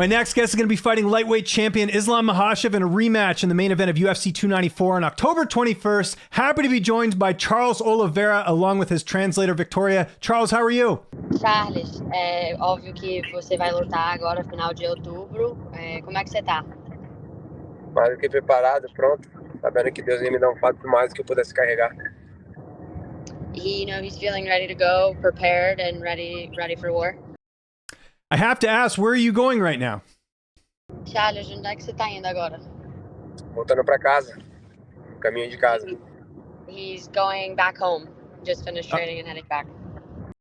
My next guest is going to be fighting lightweight champion Islam Makhachev in a rematch in the main event of UFC 294 on October 21st. Happy to be joined by Charles Oliveira along with his translator Victoria. Charles, how are you? Charles, é óbvio que você vai lutar agora final de outubro. Como é que você tá? Mais do que preparado, pronto, sabendo que Deus ia me dar fato mais que eu pudesse carregar. He's feeling ready to go, prepared and ready for war. I have to ask, where are you going right now? Charles, onde é que você tá indo agora? Voltando para casa, caminho de casa. He's going back home. Just finished training and heading back.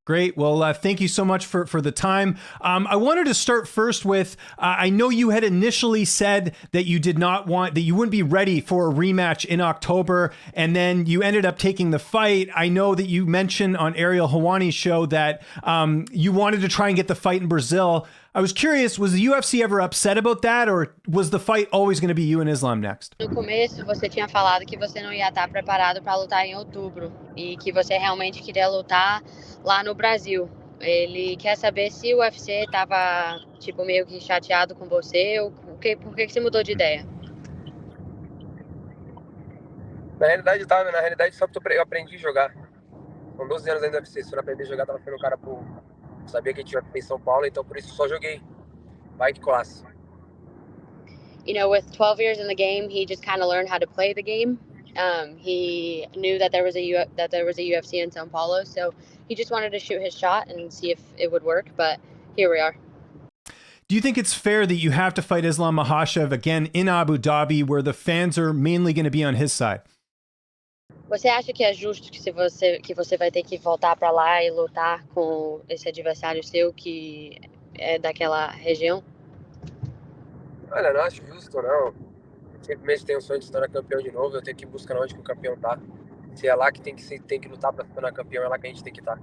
Great. Well, thank you so much for the time. I wanted to start first with, I know you had initially said that you wouldn't be ready for a rematch in October, and then you ended up taking the fight. I know that you mentioned on Ariel Helwani's show that you wanted to try and get the fight in Brazil. I was curious, was the UFC ever upset about that, or was the fight always going to be you and Islam next? No começo, você tinha falado que você não ia estar preparado para lutar em outubro e que você realmente queria lutar lá no Brasil. Ele quer saber se o UFC estava meio que chateado com você ou por que você mudou de ideia? Na realidade só porque eu aprendi a jogar. Com 12 anos ainda no UFC, se eu não aprender a jogar, tava sendo um cara por... Sabia que tinha em São Paulo, então por isso só joguei. Vai que classe. With 12 years in the game, he just kind of learned how to play the game. He knew that there was a UFC in São Paulo, so he just wanted to shoot his shot and see if it would work. But here we are. Do you think it's fair that you have to fight Islam Makhachev again in Abu Dhabi, where the fans are mainly going to be on his side? Você acha que é justo que você vai ter que voltar para lá e lutar com esse adversário seu que é daquela região? Olha, não acho justo, não. Simplesmente tenho o sonho de se tornar campeão de novo, eu tenho que buscar onde que o campeão tá. Se é lá que tem que lutar para se tornar campeão, é lá que a gente tem que estar.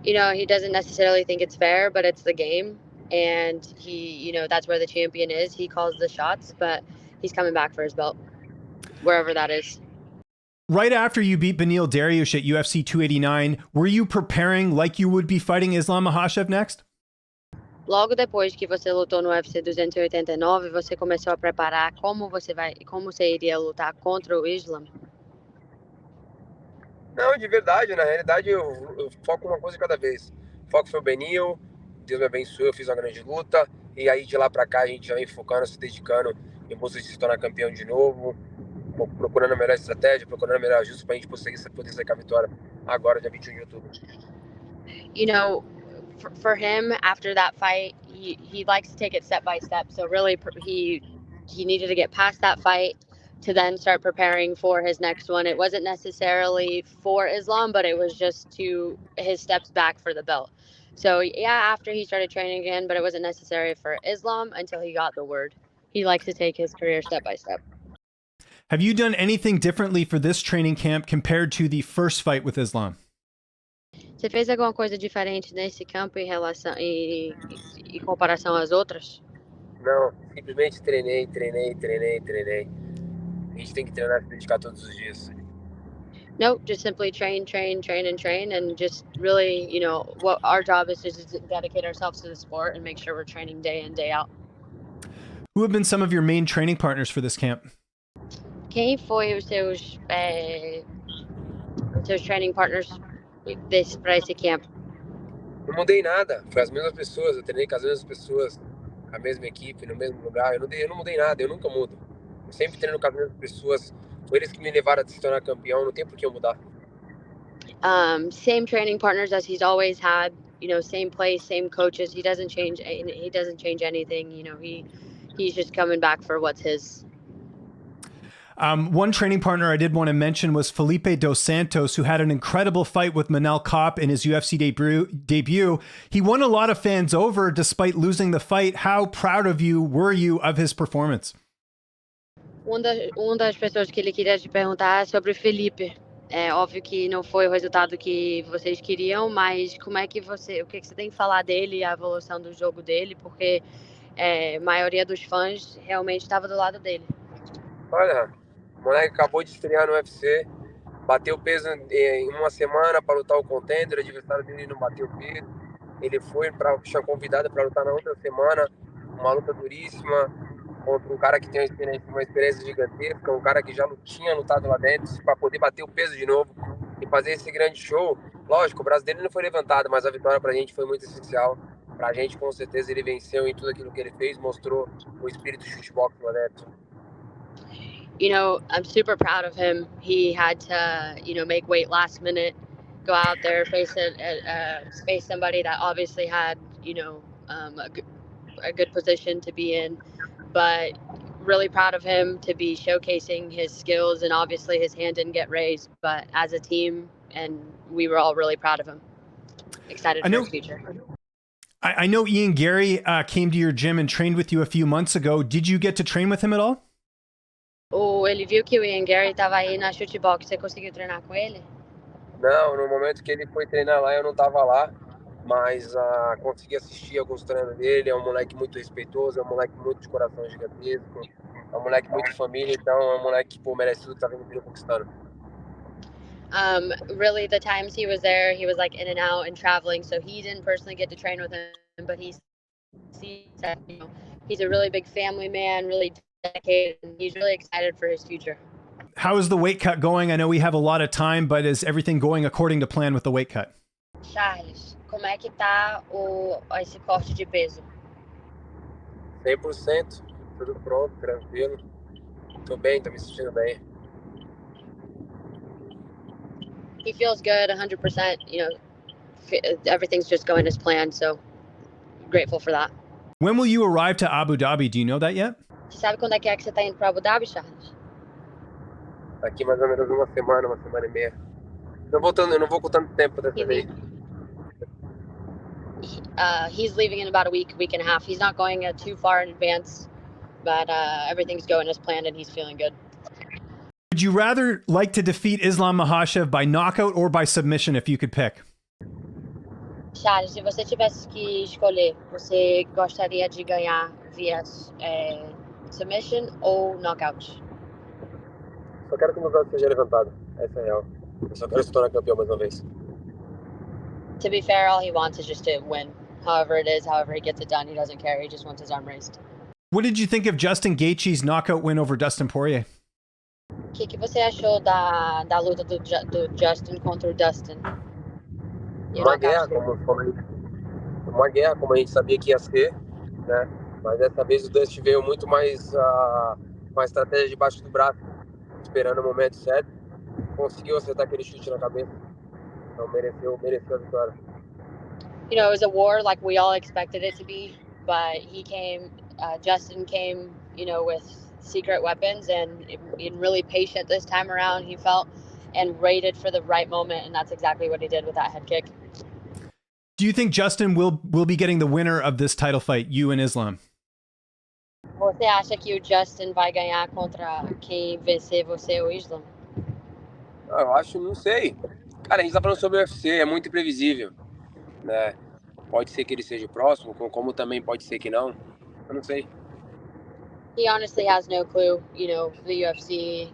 He doesn't necessarily think it's fair, but it's the game. And he, that's where the champion is. He calls the shots, but he's coming back for his belt, wherever that is. Right after you beat Beneil Dariush at UFC 289, were you preparing like you would be fighting Islam Makhachev next? Logo depois que você lutou no UFC 289, você começou a preparar como você iria lutar contra o Islam? Não, de verdade, na realidade eu foco uma coisa de cada vez. O foco foi o Beneil, Deus me abençoe, eu fiz uma grande luta, e aí de lá pra cá a gente já vem focando, se dedicando em busca de se tornar campeão de novo, procurando a melhor estratégia, procurando o melhor ajuste pra gente poder sair com a vitória agora, dia 21 de outubro. For him, after that fight, he likes to take it step by step. So really, he needed to get past that fight to then start preparing for his next one. It wasn't necessarily for Islam, but it was just his steps back for the belt. So yeah, after he started training again, but it wasn't necessary for Islam until he got the word. He likes to take his career step by step. Have you done anything differently for this training camp compared to the first fight with Islam? Você fez alguma coisa diferente nesse campo em comparação às outras? Não, simplesmente treinei. A gente tem que treinar e se dedicar todos os dias. No, just simply train, and just really, what our job is to just dedicate ourselves to the sport and make sure we're training day in, day out. Who have been some of your main training partners for this camp? Quem foi os seus training partners para esse camp? Não mudei nada, foi as mesmas pessoas, eu treinei com as mesmas pessoas, a mesma equipe, no mesmo lugar, eu não mudei nada, eu nunca mudo. Eu sempre treino com as mesmas pessoas, foi eles que me levaram a se tornar campeão, não tem por que eu mudar. Same training partners as he's always had, same place, same coaches, he doesn't change anything, he's just coming back for what's his. One training partner I did want to mention was Felipe dos Santos, who had an incredible fight with Manel Kape in his UFC debut. He won a lot of fans over despite losing the fight. How proud were you of his performance? Uma das pessoas que ele queria te perguntar é sobre o Felipe. É óbvio que não foi o resultado que vocês queriam, mas o que você tem que falar dele, a evolução do jogo dele, porque a maioria dos fãs realmente estava do lado dele. Olha, o moleque acabou de estrear no UFC, bateu peso em uma semana para lutar o contender, o adversário dele não bateu peso. Ele foi convidado para lutar na outra semana, uma luta duríssima contra um cara que tem uma experiência gigantesca, um cara que já tinha lutado lá dentro para poder bater o peso de novo e fazer esse grande show. Lógico, o braço dele não foi levantado, mas a vitória pra gente foi muito essencial. Pra gente, com certeza, ele venceu em tudo aquilo que ele fez, mostrou o espírito de shootbox lá dentro. You know, I'm super proud of him. He had to, you know, make weight last minute, go out there, face somebody that obviously had, you know, a good position to be in. But really proud of him to be showcasing his skills, and obviously his hand didn't get raised, but as a team, and we were all really proud of him. Excited for his future. I know Ian Garry came to your gym and trained with you a few months ago. Did you get to train with him at all? Ele viu que o Ian Garry estava aí na shootbox. Você conseguiu treinar com ele? Não, no momento que ele foi treinar lá, eu não estava lá, mas consegui assistir alguns treinos dele. É um moleque muito respeitoso, é um moleque muito de coração gigantesco, é um moleque muito família, então é um moleque que merece tudo que tá vindo conquistando. Really, the times he was there, he was like in and out and traveling, so he didn't personally get to train with him, but he said, you know, he's a really big family man, really dedicated, and he's really excited for his future. How is the weight cut going? I know we have a lot of time, but is everything going according to plan with the weight cut? Charles, como é que tá esse corte de peso? 100%, tudo pronto, tranquilo. Tô bem, tô me sentindo bem. He feels good, 100%. You know, everything's just going as planned, so grateful for that. When will you arrive to Abu Dhabi? Do you know that yet? Você sabe quando é que você tá indo para Abu Dhabi, Charles? Aqui mais ou menos uma semana e meia. Eu não vou com tanto tempo dessa vez. He's leaving in about a week and a half. He's not going too far in advance, but everything's going as planned, and he's feeling good. Would you rather like to defeat Islam Makhachev by knockout or by submission if you could pick? Charles, se você tivesse que escolher, você gostaria de ganhar via submission ou knockout? Só quero que o meu braço seja levantado. Essa é a real. Eu só quero se tornar campeão mais uma vez. To be fair, all he wants is just to win. However it is, however he gets it done, he doesn't care. He just wants his arm raised. What did you think of Justin Gaethje's knockout win over Dustin Poirier? O que você achou da luta do Justin contra o Dustin? Uma guerra, como a gente sabia que ia ser, né? Mas dessa vez o Dustin veio muito mais com a estratégia debaixo do braço, esperando o momento certo. Conseguiu acertar aquele chute na cabeça. Então mereceu a vitória. You know, it was a war like we all expected it to be, but Justin came, you know, with secret weapons and really patient this time around, he felt, and waited for the right moment, and that's exactly what he did with that head kick. Do you think Justin will be getting the winner of this title fight, you and Islam? Você acha que o Justin vai ganhar contra quem vencer você ou Islam? Eu acho, não sei. Cara, a gente tá falando sobre o UFC, é muito imprevisível, né? Pode ser que ele seja o próximo, como também pode ser que não. Eu não sei. He honestly has no clue. You know, the UFC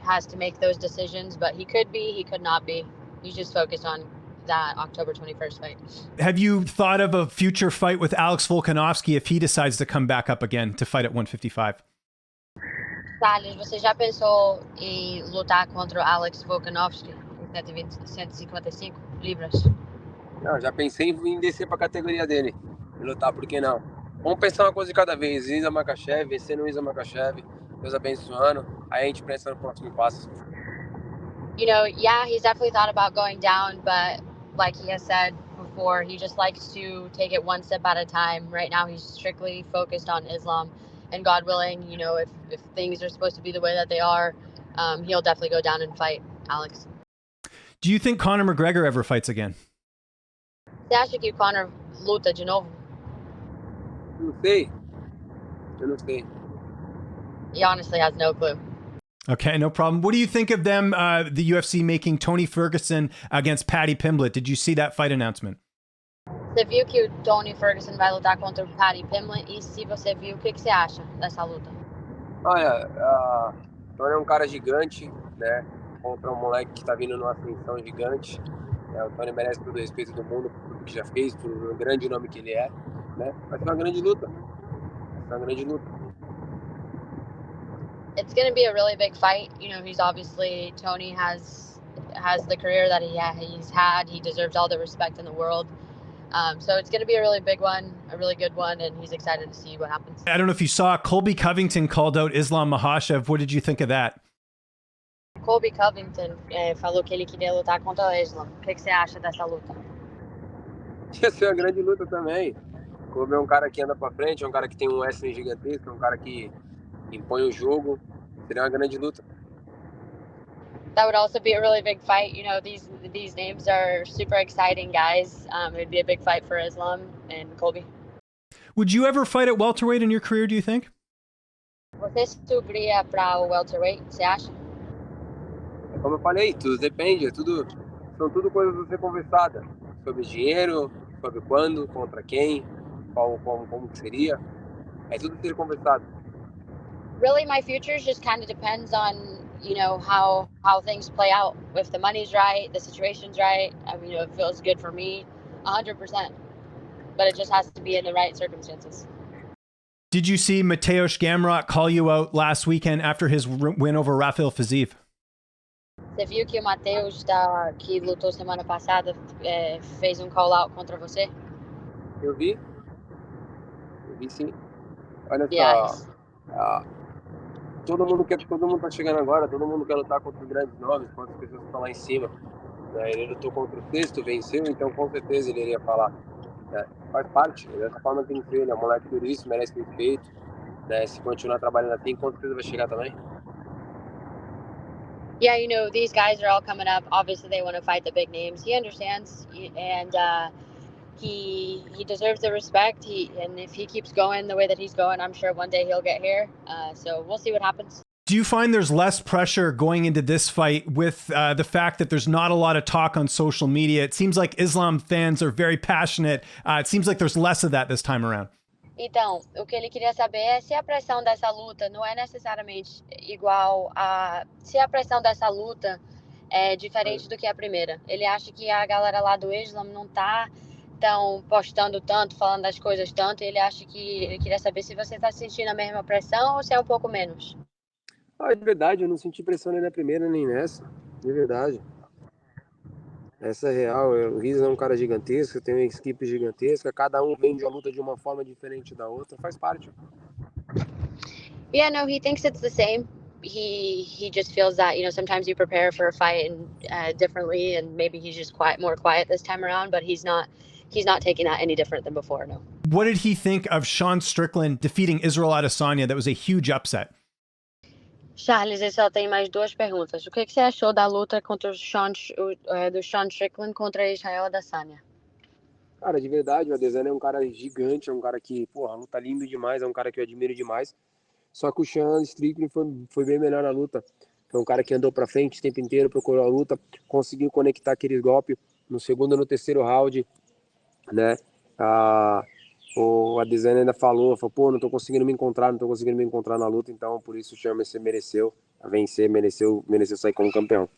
has to make those decisions, but he could be, he could not be. He's just focused on that October 21st fight. Have you thought of a future fight with Alex Volkanovski if he decides to come back up again to fight at 155? Salles, você já pensou em lutar contra o Alex Volkanovski em 155 libras? Não, já pensei em descer pra categoria dele e lutar, por que não? Vamos pensar uma coisa de cada vez. Islam Makhachev, vencendo o Islam Makhachev, Deus abençoando, aí a gente pensa no próximo passo. You know, yeah, he's definitely thought about going down, but like he has said before, he just likes to take it one step at a time. Right now, he's strictly focused on Islam, and God willing, you know, if things are supposed to be the way that they are, he'll definitely go down and fight Alex. Do you think Conor McGregor ever fights again? Você acha que o Conor luta de novo? Não sei. Eu não sei. He honestly has no clue. Okay, no problem. What do you think of them, the UFC making Tony Ferguson against Paddy Pimblett? Did you see that fight announcement? Você viu que o Tony Ferguson vai lutar contra o Paddy Pimblett? E se você viu, o que você acha dessa luta? Olha, o Tony é um cara gigante, né? Contra um moleque que tá vindo numa ascensão gigante. O Tony merece todo o respeito do mundo por tudo que já fez, por o grande nome que ele é, né? Vai ser uma grande luta. ser uma grande luta. It's going to be a really big fight. You know, he's obviously, Tony has the career that he's had. He deserves all the respect in the world. So it's going to be a really big one, a really good one, and he's excited to see what happens. I don't know if you saw, Colby Covington called out Islam Makhachev. What did you think of that? Colby Covington falou que ele queria lutar contra o Islam. O que você acha dessa luta? Ia ser uma grande luta também. O Colby é um cara que anda pra frente, é um cara que tem um wrestling gigantesco, é um cara que impõe o jogo. Seria uma grande luta. That would also be a really big fight. You know, these names are super exciting guys. It would be a big fight for Islam and Colby. Would you ever fight at welterweight in your career, do you think? Você subiria para o welterweight, você acha? Como eu falei, tudo depende, são tudo coisas a ser conversadas. Sobre dinheiro, sobre quando, contra quem, como que seria. É tudo a ser conversado. Really, my future just kind of depends on, you know, how things play out. If the money's right, the situation's right, I mean, you know, it feels good for me, 100%. But it just has to be in the right circumstances. Did you see Mateusz Gamrot call you out last weekend after his win over Rafael Fiziev? Você viu que o Mateusz, que lutou semana passada, fez call-out contra você? Eu vi sim. Olha Yes. só, todo mundo tá chegando agora, todo mundo quer lutar contra os grandes nomes, contra as pessoas que estão lá em cima. Né? Ele lutou contra o sexto, venceu, então com certeza ele iria falar. Né? Faz parte, dessa forma tem que ser, ele é um moleque duríssimo, merece respeito. Né? Se continuar trabalhando assim, com certeza vai chegar também. Yeah, you know, these guys are all coming up. Obviously, they want to fight the big names. He understands, and he deserves the respect. And if he keeps going the way that he's going, I'm sure one day he'll get here. So we'll see what happens. Do you find there's less pressure going into this fight with the fact that there's not a lot of talk on social media? It seems like Islam fans are very passionate. It seems like there's less of that this time around. Então, o que ele queria saber é se a pressão dessa luta não é necessariamente igual a... Se a pressão dessa luta é diferente do que a primeira. Ele acha que a galera lá do Islam não tá tão postando tanto, falando das coisas tanto. Ele acha que... Ele queria saber se você tá sentindo a mesma pressão ou se é um pouco menos. De verdade, eu não senti pressão nem na primeira nem nessa. De verdade. Essa é real. O Riz é um cara gigantesco, tem uma equipe gigantesca, cada um vende a luta de uma forma diferente da outra, faz parte. Yeah, no, he thinks it's the same. He just feels that, you know, sometimes you prepare for a fight and differently, and maybe he's just more quiet this time around, but he's not taking that any different than before, no. What did he think of Sean Strickland defeating Israel Adesanya? That was a huge upset. Charles, esse só tem mais duas perguntas. O que você achou da luta contra do Sean Strickland contra Israel Adesanya? Cara, de verdade, o Adesanya é um cara gigante, é um cara que, porra, luta lindo demais, é um cara que eu admiro demais. Só que o Sean Strickland foi bem melhor na luta. Foi um cara que andou pra frente o tempo inteiro, procurou a luta, conseguiu conectar aqueles golpes no segundo e no terceiro round, né? O Adesanya ainda falou, pô, não tô conseguindo me encontrar na luta, então por isso o Sean mereceu vencer, mereceu sair como campeão.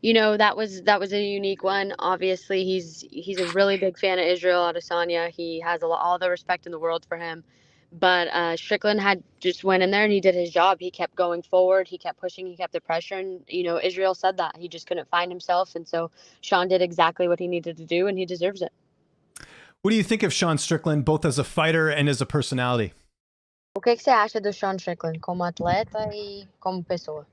You know, that was a unique one. Obviously, he's a really big fan of Israel Adesanya. He has all the respect in the world for him. But Strickland had just went in there and he did his job. He kept going forward. He kept pushing. He kept the pressure. And, you know, Israel said that. He just couldn't find himself. And so Sean did exactly what he needed to do, and he deserves it. What do you think of Sean Strickland, both as a fighter and as a personality? O que você acha do Sean Strickland como atleta e como pessoa?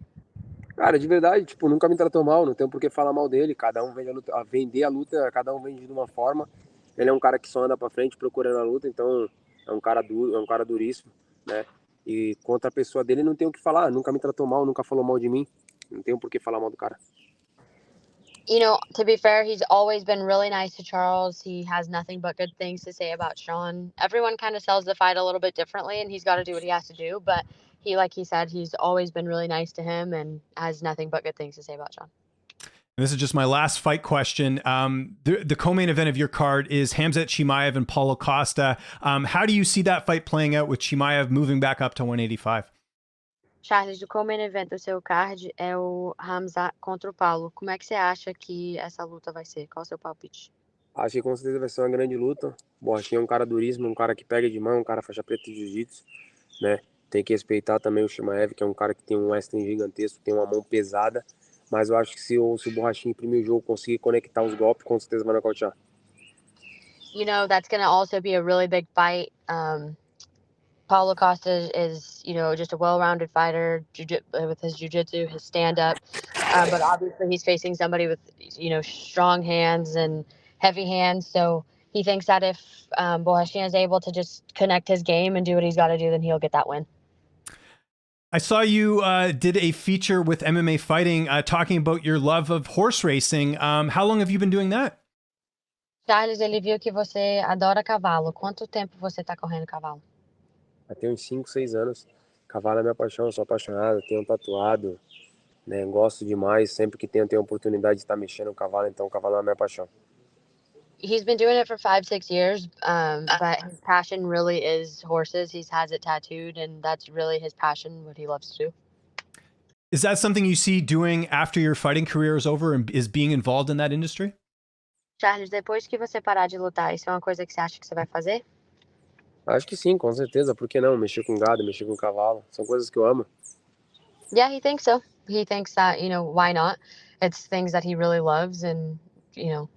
Cara, de verdade, tipo, nunca me tratou mal, não tem por que falar mal dele. Cada um vende vender a luta, cada um vende de uma forma. Ele é um cara que só anda pra frente procurando a luta, então é um cara duro, é um cara duríssimo, né? E contra a pessoa dele não tem o que falar, nunca me tratou mal, nunca falou mal de mim. Não tenho por que falar mal do cara. You know, to be fair, he's always been really nice to Charles. He has nothing but good things to say about Sean. Everyone kind of sells the fight a little bit differently, and he's got to do what he has to do. But like he said, he's always been really nice to him and has nothing but good things to say about Sean. And this is just my last fight question. The co-main event of your card is Khamzat Chimaev and Paulo Costa. How do you see that fight playing out with Chimaev moving back up to 185? Charles, o co-main event do seu card é o Khamzat contra o Paulo. Como é que você acha que essa luta vai ser? Qual é o seu palpite? Acho que com certeza vai ser uma grande luta. O Borrachinha é um cara duríssimo, um cara que pega de mão, um cara faixa preta de jiu-jitsu, né? Tem que respeitar também o Chimaev, que é um cara que tem um wrestling gigantesco, tem uma mão pesada. Mas eu acho que se o Borrachinha imprimir o jogo, conseguir conectar os golpes, com certeza vai nocautear. You know, that's going to also be a really big fight. Paulo Costa is, you know, just a well-rounded fighter with his jiu-jitsu, his stand-up. But obviously he's facing somebody with, you know, strong hands and heavy hands. So he thinks that if Borrachinha is able to just connect his game and do what he's got to do, then he'll get that win. I saw you did a feature with MMA Fighting talking about your love of horse racing. How long have you been doing that? Charles, ele viu que você adora cavalo. Quanto tempo você está correndo cavalo? Já tem uns 5, 6 anos. Cavalo é minha paixão, eu sou apaixonado, tenho tatuado, né? Gosto demais, sempre que tenho oportunidade de estar mexendo no cavalo, então o cavalo é a minha paixão. He's been doing it for 5, 6 years, but his passion really is horses. He has it tattooed, and that's really his passion, what he loves to do. Is that something you see doing after your fighting career is over and is being involved in that industry? Charles, depois que você parar de lutar, isso é uma coisa que você acha que você vai fazer? Acho que sim, com certeza. Por que não? Mexer com gado, mexer com cavalo. São coisas que eu amo. Yeah, he thinks so. He thinks that, you know, why not? It's things that he really loves, and, you know,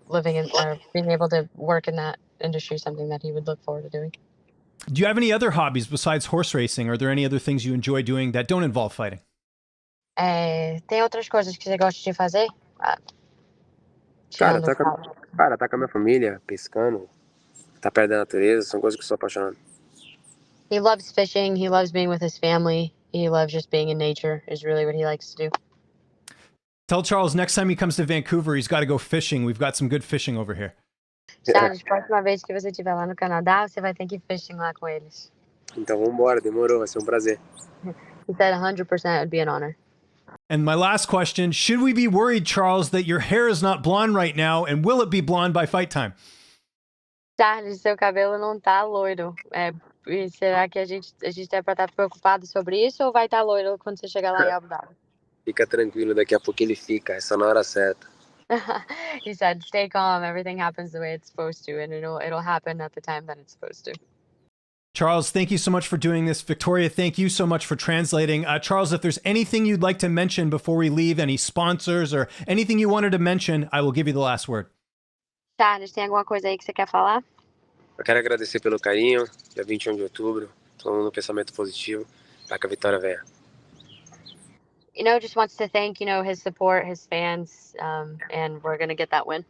living in or being able to work in that industry is something that he would look forward to doing. Do you have any other hobbies besides horse racing? Are there any other things you enjoy doing that don't involve fighting? Tem outras coisas que você gosta de fazer? Cara, Tirando tá com a minha família, pescando, tá perto da natureza, são coisas que eu sou apaixonado. He loves fishing. He loves being with his family. He loves just being in nature is really what he likes to do. Tell Charles next time he comes to Vancouver, he's got to go fishing. We've got some good fishing over here. Charles, próxima vez que você estiver lá no Canadá, você vai ter que ir fishing lá com eles. Então vamos embora, demorou, vai ser um prazer. He said 100% would be an honor. And my last question, should we be worried, Charles, that your hair is not blonde right now, and will it be blonde by fight time? Charles, seu cabelo não tá loiro. E será que a gente é pra estar preocupado sobre isso ou vai estar loiro quando você chegar lá em Abu Dhabi? Fica tranquilo, daqui a pouco ele fica, é só na hora certa. He said, stay calm. Everything happens the way it's supposed to, and it'll happen at the time that it's supposed to. Charles, thank you so much for doing this. Victoria, thank you so much for translating. Charles, if there's anything you'd like to mention before we leave, any sponsors or anything you wanted to mention, I will give you the last word. Charles, tem alguma coisa aí que você quer falar? Eu quero agradecer pelo carinho, dia 21 de outubro, todo mundo no pensamento positivo, para que a vitória venha. You know, just wants to thank, you know, his support, his fans, and we're going to get that win.